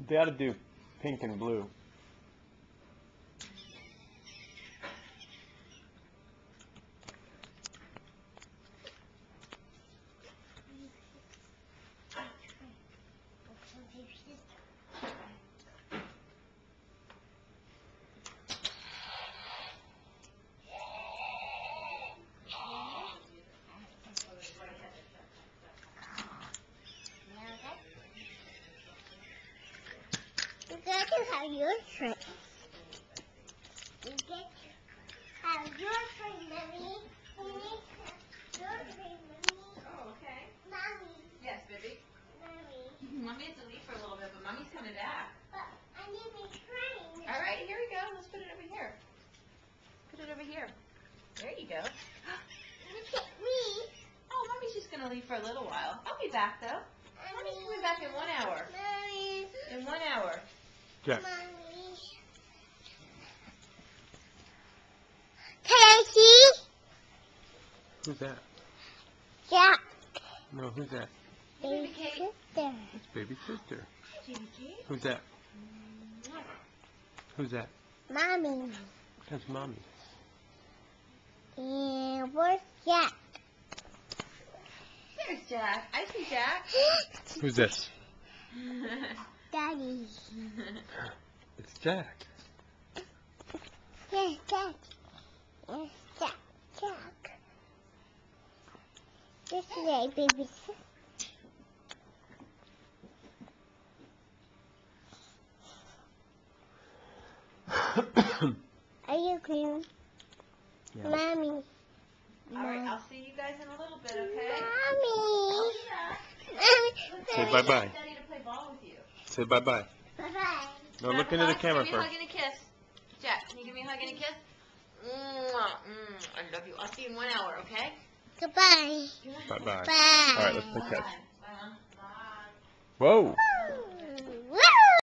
They ought to do pink and blue. You get to have your trick. You get to have your trick, Mommy. You need to have your trick, Mommy. Oh, okay. Mommy. Yes, baby. Mommy. Mommy has to leave for a little bit, but Mommy's coming back. But I need my train. All right, here we go. Let's put it over here. Put it over here. There you go. Look at me. Oh, Mommy's just going to leave for a little while. I'll be back, though. Mommy's coming back in 1 hour. Mommy. In 1 hour. Jack. Mommy. Can I see? Who's that? Jack. No, who's that? Baby Kate. Sister. It's baby sister. Hi, Baby Kate. Who's that? Who's that? Mommy. That's mommy. And where's Jack? There's Jack. I see Jack. Who's this? Daddy. It's Jack. Yes, Jack. Yes, Jack. Jack. This is a baby. Are you clean? Yeah. Mommy. All right, I'll see you guys in a little bit, okay? Mommy. Say bye-bye. Daddy to play ball with you. Say bye-bye. Bye-bye. No, look into the camera Give me a first. hug and a kiss. Jack, can you give me a hug and a kiss? I love you. I'll see you in 1 hour, okay? Goodbye. Bye-bye. Bye. All right, let's play catch. Bye. Bye. Whoa.